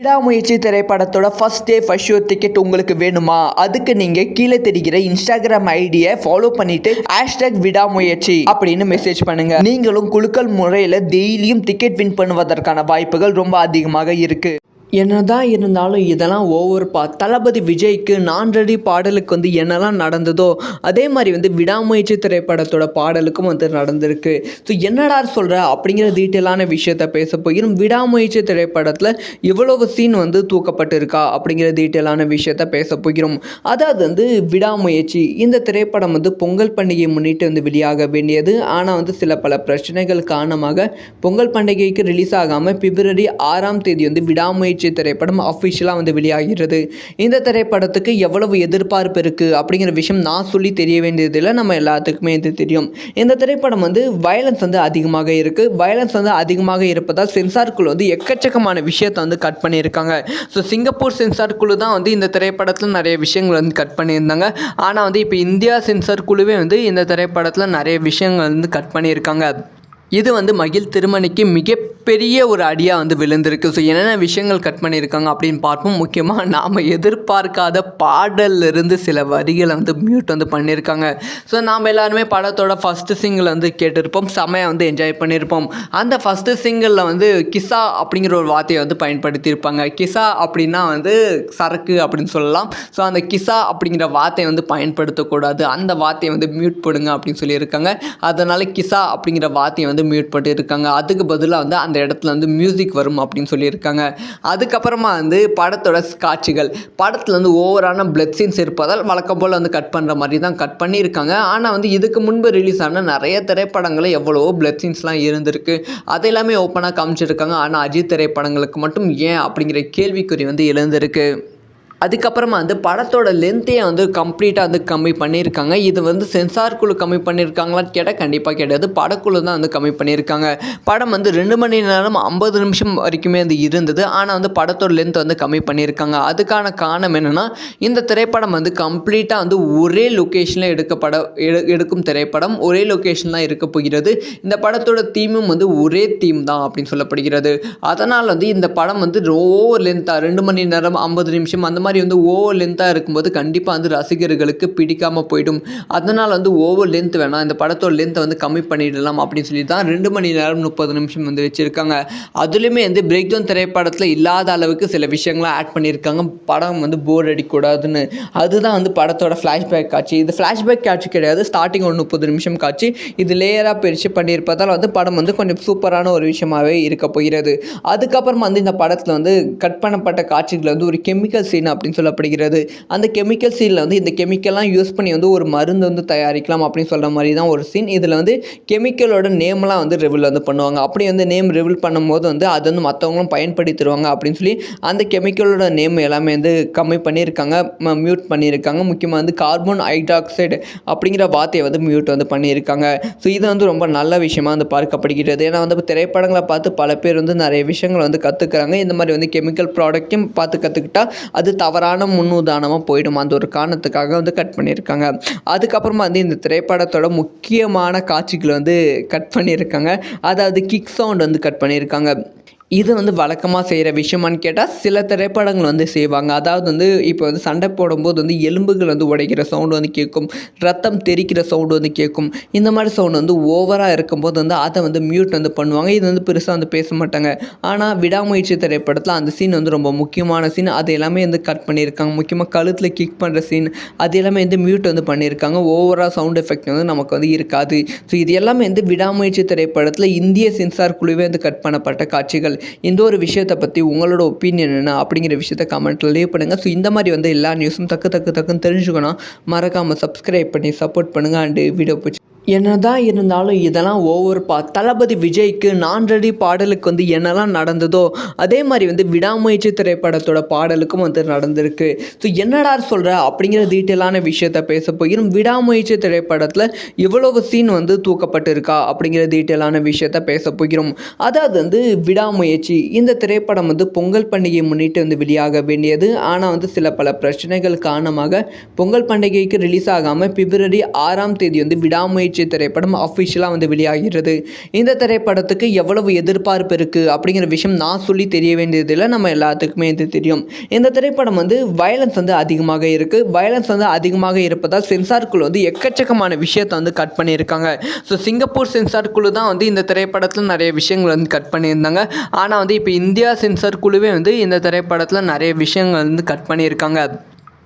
விடாமுயற்சி திரைப்படத்தோட first day first show ticket உங்களுக்கு வேணுமா? அதுக்கு நீங்க கீழே தெரிகிற இன்ஸ்டாகிராம் ஐடியை ஃபாலோ பண்ணிட்டு #விடாமுயற்சி அப்படின்னு மெசேஜ் பண்ணுங்க. நீங்களும் குலுக்கல் முறையில் டெய்லியும் டிக்கெட் வின் பண்ணுவதற்கான வாய்ப்புகள் ரொம்ப அதிகமாக இருக்கு. என்னதான் இருந்தாலும் இதெல்லாம் ஓவர்ப்பா. தளபதி விஜய்க்கு நான் ரெடி பாடலுக்கு என்னெல்லாம் நடந்ததோ அதே மாதிரி விடாமுயற்சி திரைப்படத்தோட பாடலுக்கும் நடந்திருக்கு. ஸோ என்னடா சொல்கிற அப்படிங்கிற டீட்டெயிலான விஷயத்த பேச போகிறோம். விடாமுயற்சி திரைப்படத்தில் இவ்வளவு சீன் தூக்கப்பட்டிருக்கா அப்படிங்கிற டீட்டெயிலான விஷயத்த பேச போகிறோம். அதாவது விடாமுயற்சி இந்த திரைப்படம் பொங்கல் பண்டிகையை முன்னிட்டு வெளியாக வேண்டியது. ஆனால் சில பல பிரச்சனைகள் காரணமாக பொங்கல் பண்டிகைக்கு ரிலீஸ் ஆகாமல் பிப்ரவரி 6ஆம் தேதி விடாமுயற்சி திரைப்படம் அஃபிஷியலாக வெளியாகிறது. இந்த திரைப்படத்துக்கு எவ்வளவு எதிர்பார்ப்பு இருக்குது அப்படிங்கிற விஷயம் நான் சொல்லி தெரிய வேண்டியதில்லை, நம்ம எல்லாத்துக்குமே இது தெரியும். இந்த திரைப்படம் வயலன்ஸ் அதிகமாக இருக்குது. வயலன்ஸ் அதிகமாக இருப்பதால் சென்சார் குழு எக்கச்சக்கமான விஷயத்தை கட் பண்ணியிருக்காங்க. ஸோ சிங்கப்பூர் சென்சார் குழு தான் இந்த திரைப்படத்தில் நிறைய விஷயங்கள் கட் பண்ணியிருந்தாங்க. ஆனால் இப்போ இந்தியா சென்சார் குழுவே இந்த திரைப்படத்தில் நிறைய விஷயங்கள் கட் பண்ணியிருக்காங்க. இது மகிழ் திருமணிக்கு மிகப்பெரிய ஒரு அடியாக விழுந்திருக்கு. ஸோ என்னென்ன விஷயங்கள் கட் பண்ணியிருக்காங்க அப்படின்னு பார்ப்போம். முக்கியமாக நாம் எதிர்பார்க்காத பாடலிருந்து சில வரிகளை மியூட் பண்ணியிருக்காங்க. ஸோ நாம் எல்லாருமே படத்தோட ஃபஸ்ட்டு சிங்கிள் கேட்டிருப்போம், செமையாக என்ஜாய் பண்ணியிருப்போம். அந்த ஃபஸ்ட்டு சிங்கிளில் கிசா அப்படிங்கிற ஒரு வார்த்தையை பயன்படுத்தியிருப்பாங்க. கிசா அப்படின்னா சரக்கு அப்படின்னு சொல்லலாம். ஸோ அந்த கிசா அப்படிங்கிற வார்த்தையை பயன்படுத்தக்கூடாது, அந்த வார்த்தையை மியூட் போடுங்க அப்படின்னு சொல்லியிருக்காங்க. அதனால் கிசா அப்படிங்கிற வார்த்தையை மியூட் பண்ணிட்டு இருக்காங்க. அதுக்கு பதிலாக அந்த இடத்துல மியூசிக் வரும் அப்படின்னு சொல்லியிருக்காங்க. அதுக்கப்புறமா படத்தோட காட்சிகள், படத்தில் ஓவரான பிளட் சீன்ஸ் இருப்பதால் வழக்கம் போல் கட் பண்ணுற மாதிரி தான் கட் பண்ணியிருக்காங்க. ஆனால் இதுக்கு முன்பு ரிலீஸ் ஆன நிறைய திரைப்படங்களில் எவ்வளவோ பிளட் சீன்ஸ்லாம் இருந்திருக்கு, அதெல்லாமே ஓப்பனாக காமிச்சிருக்காங்க. ஆனால் அஜித் திரைப்படங்களுக்கு மட்டும் ஏன் அப்படிங்கிற கேள்விக்குறி எழுந்திருக்கு. அதுக்கப்புறமா படத்தோட லென்த்தையை கம்ப்ளீட்டாக கம்மி பண்ணியிருக்காங்க. இது சென்சார் குழு கம்மி பண்ணியிருக்காங்களான்னு கேட்டால் கண்டிப்பாக கிடையாது, படக்குழு தான் கம்மி பண்ணியிருக்காங்க. படம் 2 மணி நேரம் 50 நிமிஷம் வரைக்குமே இருந்தது. ஆனால் படத்தோட லென்த் கம்மி பண்ணியிருக்காங்க. அதுக்கான காரணம் என்னென்னா, இந்த திரைப்படம் கம்ப்ளீட்டாக ஒரே லொக்கேஷனில் எடுக்கும் திரைப்படம், ஒரே லொக்கேஷன் தான் இருக்க போகிறது. இந்த படத்தோட தீமும் ஒரே தீம் தான் அப்படின்னு சொல்லப்படுகிறது. அதனால் இந்த படம் ஓவர் லென்த்தாக 2 மணி நேரம் 50 நிமிஷம் அந்த மாதிரி ஓவர் லென்த்தாக இருக்கும்போது கண்டிப்பாக ரசிகர்களுக்கு பிடிக்காமல் போயிடும். அதனால் ஓவர் லென்த் வேணாம், இந்த படத்தோட லென்த்தை கம்மி பண்ணிடலாம் அப்படின்னு சொல்லி தான் 2 மணி நேரம் 30 நிமிஷம் வச்சுருக்காங்க. அதுலேயுமே பிரேக் டவுன் திரைப்படத்தில் இல்லாத அளவுக்கு சில விஷயங்கள்லாம் ஆட் பண்ணியிருக்காங்க, படம் போர் அடிக்கூடாதுன்னு. அதுதான் படத்தோட ஃப்ளாஷ்பேக் காட்சி. இது ஃப்ளாஷ்பேக் காட்சி கிடையாது, ஸ்டார்டிங் ஒரு 30 நிமிஷம் காட்சி. இது லேயராக பிரித்து பண்ணியிருப்பதால் படம் கொஞ்சம் சூப்பரான ஒரு விஷயமாகவே இருக்க போகிறது. அதுக்கப்புறமா இந்த படத்தில் கட் பண்ணப்பட்ட காட்சிகள் ஒரு கெமிக்கல் சீன் அப்படின்னு சொல்லப்படுகிறது. அந்த கெமிக்கல் சீனில் இந்த கெமிக்கல்லாம் யூஸ் பண்ணி ஒரு மருந்து தயாரிக்கலாம் அப்படின்னு சொல்கிற மாதிரி தான் ஒரு சீன். இதில் கெமிக்கலோட நேம்லாம் ரிவீல் பண்ணுவாங்க. அப்படி நேம் ரிவீல் பண்ணும்போது அது மற்றவங்களும் பயன்படுத்திடுவாங்க அப்படின்னு சொல்லி அந்த கெமிக்கலோட நேம் எல்லாமே கம்மி பண்ணியிருக்காங்க, மியூட் பண்ணியிருக்காங்க. முக்கியமாக கார்பன் ஹைட்ராக்சைடு அப்படிங்கிற வார்த்தையை மியூட் பண்ணியிருக்காங்க. ஸோ இது ரொம்ப நல்ல விஷயமா பார்க்கப்படுகிறது. ஏன்னா திரைப்படங்களை பார்த்து பல பேர் நிறைய விஷயங்கள் கற்றுக்குறாங்க. இந்த மாதிரி கெமிக்கல் ப்ராடக்ட்டையும் பார்த்து கற்றுக்கிட்டா அது தவறான முன்னுதாரணமாக போயிடும். அந்த ஒரு காரணத்துக்காக கட் பண்ணியிருக்காங்க. அதுக்கப்புறமா இந்த திரைப்படத்தோட முக்கியமான காட்சிகள் கட் பண்ணியிருக்காங்க. அதாவது கிக் சவுண்ட் கட் பண்ணியிருக்காங்க. இது வழக்கமாக செய்கிற விஷயமானு கேட்டால் சில திரைப்படங்கள் செய்வாங்க. அதாவது இப்போ சண்டை போடும்போது எலும்புகள் உடைக்கிற சவுண்டு கேட்கும், ரத்தம் தெரிக்கிற சவுண்டு கேட்கும். இந்த மாதிரி சவுண்டு ஓவராக இருக்கும்போது அதை மியூட் பண்ணுவாங்க. இது பெருசாக பேச மாட்டாங்க. ஆனால் விடாமுயற்சி திரைப்படத்தில் அந்த சீன் ரொம்ப முக்கியமான சீன். அது எல்லாமே கட் பண்ணியிருக்காங்க. முக்கியமாக கழுத்தில் கிக் பண்ணுற சீன் அது எல்லாமே மியூட் பண்ணியிருக்காங்க. ஓவராக சவுண்ட் எஃபெக்ட் நமக்கு இருக்காது. ஸோ இது எல்லாமே விடாமுயற்சி திரைப்படத்தில் இந்திய சென்சார் குழுவே கட் பண்ணப்பட்ட காட்சிகள். இந்த ஒரு விஷயத்தை பற்றி உங்களோட ஒப்பீனியன் என்ன அப்படிங்கிற விஷயத்த கமெண்ட்டில் லீவ் பண்ணுங்கள். ஸோ இந்த மாதிரி எல்லா நியூஸும் டக்குன்னு தெரிஞ்சுக்கணும். மறக்காமல் சப்ஸ்கிரைப் பண்ணி சப்போர்ட் பண்ணுங்கள். அண்டு வீடியோ பிடிச்சி என்னதான் இருந்தாலும் இதெல்லாம் ஓவர்ப்பா. தளபதி விஜய்க்கு நான் ரெடி பாடலுக்கு என்னெல்லாம் நடந்ததோ அதே மாதிரி விடாமுயற்சி திரைப்படத்தோட பாடலுக்கும் நடந்திருக்கு. ஸோ என்னடா சொல்கிற அப்படிங்கிற டீட்டெயிலான விஷயத்த பேச போகிறோம். விடாமுயற்சி திரைப்படத்தில் இவ்வளவு சீன் தூக்கப்பட்டிருக்கா அப்படிங்கிற டீட்டெயிலான விஷயத்த பேச போகிறோம். அதாவது விடாமுயற்சி இந்த திரைப்படம் பொங்கல் பண்டிகையை முன்னிட்டு வெளியாக வேண்டியது. ஆனால் சில பல பிரச்சனைகள் காரணமாக பொங்கல் பண்டிகைக்கு ரிலீஸ் ஆகாமல் பிப்ரவரி 6ஆம் தேதி விடாமுயற்சி விடாமுயற்சி திரைப்படம் அஃபிஷியலாக வந்து வெளியாகிறது. இந்த திரைப்படத்துக்கு எவ்வளவு எதிர்பார்ப்பு இருக்குது அப்படிங்கிற விஷயம் நான் சொல்லி தெரிய வேண்டியதில்லை, நம்ம எல்லாத்துக்குமே இது தெரியும். இந்த திரைப்படம் வந்து வயலன்ஸ் வந்து அதிகமாக இருக்குது. வயலன்ஸ் வந்து அதிகமாக இருப்பதால் சென்சார் குழு வந்து எக்கச்சக்கமான விஷயத்தை வந்து கட் பண்ணியிருக்காங்க. ஸோ சிங்கப்பூர் சென்சார் குழு தான் வந்து இந்த திரைப்படத்தில் நிறைய விஷயங்கள் வந்து கட் பண்ணியிருந்தாங்க. ஆனால் வந்து இப்போ இந்தியா சென்சார் குழுவே வந்து இந்த திரைப்படத்தில் நிறைய விஷயங்கள் வந்து கட் பண்ணியிருக்காங்க.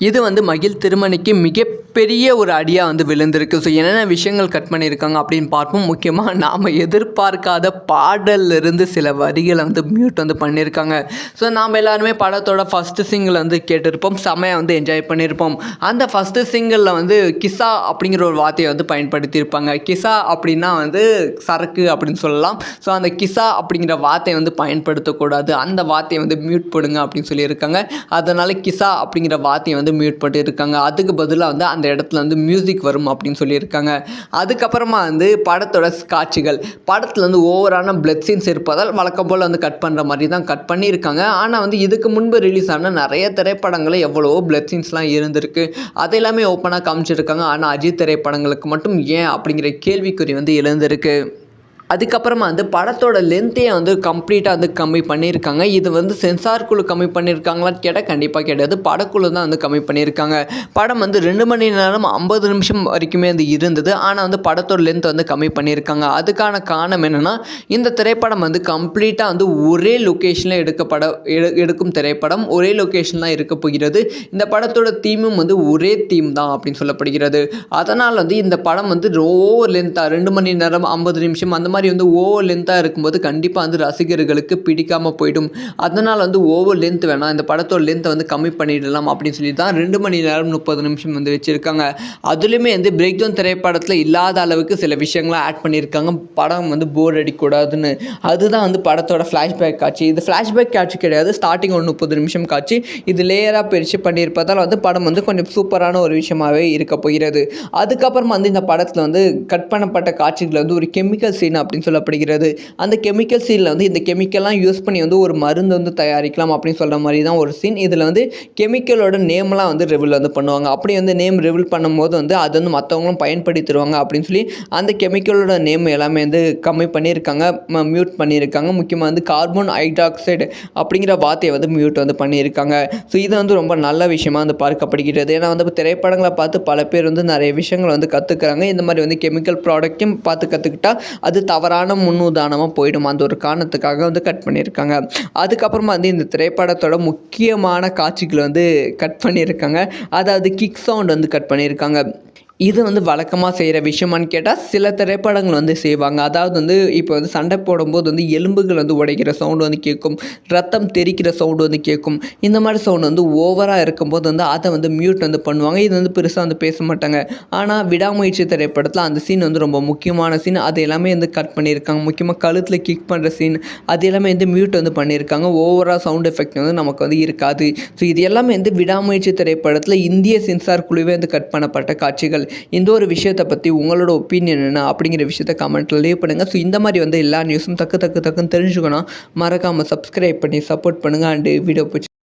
இது வந்து மகிழ் திருமணிக்கு மிகப்பெரிய ஒரு அடியாக வந்து விழுந்திருக்கு. ஸோ என்னென்ன விஷயங்கள் கட் பண்ணியிருக்காங்க அப்படின்னு பார்ப்போம். முக்கியமாக நாம் எதிர்பார்க்காத பாடலிருந்து சில வரிகளை வந்து மியூட் வந்து பண்ணியிருக்காங்க. ஸோ நாம் எல்லாருமே படத்தோட ஃபஸ்ட்டு சிங்கிள் வந்து கேட்டிருப்போம், செமையாக வந்து என்ஜாய் பண்ணியிருப்போம். அந்த ஃபஸ்ட்டு சிங்கிளில் வந்து கிசா அப்படிங்கிற ஒரு வார்த்தையை வந்து பயன்படுத்தியிருப்பாங்க. கிசா அப்படின்னா வந்து சரக்கு அப்படின்னு சொல்லலாம். ஸோ அந்த கிசா அப்படிங்கிற வார்த்தையை வந்து பயன்படுத்தக்கூடாது, அந்த வார்த்தையை வந்து மியூட் போடுங்க அப்படின்னு சொல்லியிருக்காங்க. அதனால் கிசா அப்படிங்கிற வார்த்தையை வந்து மியூட் பண்ணியிருக்காங்க. அதுக்கு பதிலாக வந்து அந்த இடத்துல வந்து மியூசிக் வரும் அப்படின்னு சொல்லியிருக்காங்க. அதுக்கப்புறமா வந்து படத்தோட காட்சிகள், படத்தில் வந்து ஓவரான பிளட் சீன்ஸ் இருப்பதால் வழக்கம் போல் வந்து கட் பண்ணுற மாதிரி தான் கட் பண்ணியிருக்காங்க. ஆனால் வந்து இதுக்கு முன்பு ரிலீஸ் ஆன நிறைய திரைப்படங்களில் எவ்வளவோ பிளட் சீன்ஸ்லாம் இருந்திருக்கு, அது எல்லாமே ஓப்பனாக காமிச்சிருக்காங்க. ஆனால் அஜித் திரைப்படங்களுக்கு மட்டும் ஏன் அப்படிங்கிற கேள்விக்குறி வந்து எழுந்திருக்கு. அதுக்கப்புறமா வந்து படத்தோட லென்த்தையே வந்து கம்ப்ளீட்டாக வந்து கம்மி பண்ணியிருக்காங்க. இது வந்து சென்சார் குழு கம்மி பண்ணியிருக்காங்களான்னு கேட்டால் கண்டிப்பாக கிடையாது, படக்குழு தான் வந்து கம்மி பண்ணியிருக்காங்க. படம் வந்து 2 மணி நேரம் 50 நிமிஷம் வரைக்குமே வந்து இருந்தது. ஆனால் வந்து படத்தோட லென்த் வந்து கம்மி பண்ணியிருக்காங்க. அதுக்கான காரணம் என்னென்னா, இந்த திரைப்படம் வந்து கம்ப்ளீட்டாக வந்து ஒரே லொக்கேஷனில் எடுக்கும் திரைப்படம், ஒரே லொக்கேஷன் தான் இருக்க போகிறது. இந்த படத்தோட தீமும் வந்து ஒரே தீம் தான் அப்படின்னு சொல்லப்படுகிறது. அதனால் வந்து இந்த படம் வந்து ஓவர் லென்த்தாக 2 மணி நேரம் 50 நிமிஷம் அந்த மாதிரி வந்து ஓவர் லென்த்தாக இருக்கும்போது கண்டிப்பாக வந்து ரசிகர்களுக்கு பிடிக்காமல் போயிடும். அதனால் வந்து ஓவர் லென்த் வேணாம், இந்த படத்தோட லென்த்தை வந்து கம்மி பண்ணிடலாம் அப்படின்னு சொல்லி தான் 2 மணி நேரம் 30 நிமிஷம் வந்து வச்சுருக்காங்க. அதுலேயுமே வந்து பிரேக் டவுன் திரைப்படத்தில் இல்லாத அளவுக்கு சில விஷயங்கள்லாம் ஆட் பண்ணியிருக்காங்க, படம் வந்து போர் அடிக்கக்கூடாதுன்னு. அதுதான் வந்து படத்தோட ஃப்ளாஷ்பேக் காட்சி. இது ஃப்ளாஷ்பேக் காட்சி கிடையாது, ஸ்டார்டிங் ஒரு 30 நிமிஷம் காட்சி. இது லேயராக பிரித்து பண்ணியிருப்பதால் வந்து படம் வந்து கொஞ்சம் சூப்பரான ஒரு விஷயமாகவே இருக்க போகிறது. அதுக்கப்புறமா வந்து இந்த படத்தில் வந்து கட் பண்ணப்பட்ட காட்சிகள் வந்து ஒரு கெமிக்கல் சீன் அப்படின்னு சொல்லப்படுகிறது. அந்த கெமிக்கல் சீனில் வந்து இந்த கெமிக்கல்லாம் யூஸ் பண்ணி வந்து ஒரு மருந்து வந்து தயாரிக்கலாம் அப்படின்னு சொல்கிற மாதிரி தான் ஒரு சீன். இதில் வந்து கெமிக்கலோட நேம்லாம் வந்து ரிவீல் வந்து பண்ணுவாங்க. அப்படி வந்து நேம் ரிவீல் பண்ணும்போது வந்து அது வந்து மற்றவங்களும் பயன்படுத்திடுவாங்க அப்படின்னு சொல்லி அந்த கெமிக்கலோட நேம் எல்லாமே வந்து கம்மி பண்ணியிருக்காங்க, மியூட் பண்ணியிருக்காங்க. முக்கியமாக வந்து கார்பன் ஹைட்ராக்சைடு அப்படிங்கிற வார்த்தையை வந்து மியூட் வந்து பண்ணியிருக்காங்க. ஸோ இது வந்து ரொம்ப நல்ல விஷயமாக வந்து பார்க்கப்படுகிறது. ஏன்னா வந்து திரைப்படங்களை பார்த்து பல பேர் வந்து நிறைய விஷயங்கள் வந்து கற்றுக்குறாங்க. இந்த மாதிரி வந்து கெமிக்கல் ப்ராடக்ட்டையும் பார்த்து கற்றுக்கிட்டா அது தவறான முன்னுதாரணமாக போயிடும், அந்த ஒரு காரணத்துக்காக வந்து கட் பண்ணியிருக்காங்க. அதுக்கப்புறமா வந்து இந்த திரைப்படத்தோட முக்கியமான காட்சிகள் வந்து கட் பண்ணியிருக்காங்க. அதாவது கிக் சவுண்ட் வந்து கட் பண்ணியிருக்காங்க. இது வந்து வழக்கமாக செய்கிற விஷயமானு கேட்டால் சில திரைப்படங்கள் வந்து செய்வாங்க. அதாவது வந்து இப்போ வந்து சண்டை போடும்போது வந்து எலும்புகள் வந்து உடைக்கிற சவுண்டு வந்து கேட்கும், ரத்தம் தெறிக்கிற சவுண்டு வந்து கேட்கும். இந்த மாதிரி சவுண்டு வந்து ஓவராக இருக்கும்போது வந்து அதை வந்து மியூட் வந்து பண்ணுவாங்க. இது வந்து பெருசாக வந்து பேச மாட்டாங்க. ஆனால் விடாமுயற்சி திரைப்படத்தில் அந்த சீன் வந்து ரொம்ப முக்கியமான சீன், அது எல்லாமே வந்து கட் பண்ணியிருக்காங்க. முக்கியமாக கழுத்தில் கிக் பண்ணுற சீன் அது எல்லாமே வந்து மியூட் வந்து பண்ணியிருக்காங்க. ஓவராக சவுண்ட் எஃபெக்ட் வந்து நமக்கு வந்து இருக்காது. ஸோ இது எல்லாமே வந்து விடாமுயற்சி திரைப்படத்தில் இந்திய சென்சார் குழுவே வந்து கட் பண்ணப்பட்ட காட்சிகள். இந்த ஒரு விஷயத்தை பற்றி உங்களோட ஒப்பீனியன் என்ன அப்படிங்கிற விஷயத்தை கமெண்ட்டில் லீவ் பண்ணுங்கள். ஸோ இந்த மாதிரி வந்து எல்லா நியூஸும் டக்குன்னு தெரிஞ்சுக்கணும், மறக்காமல் சப்ஸ்கிரைப் பண்ணி சப்போர்ட் பண்ணுங்கள். அண்டு வீடியோ பிடிச்சி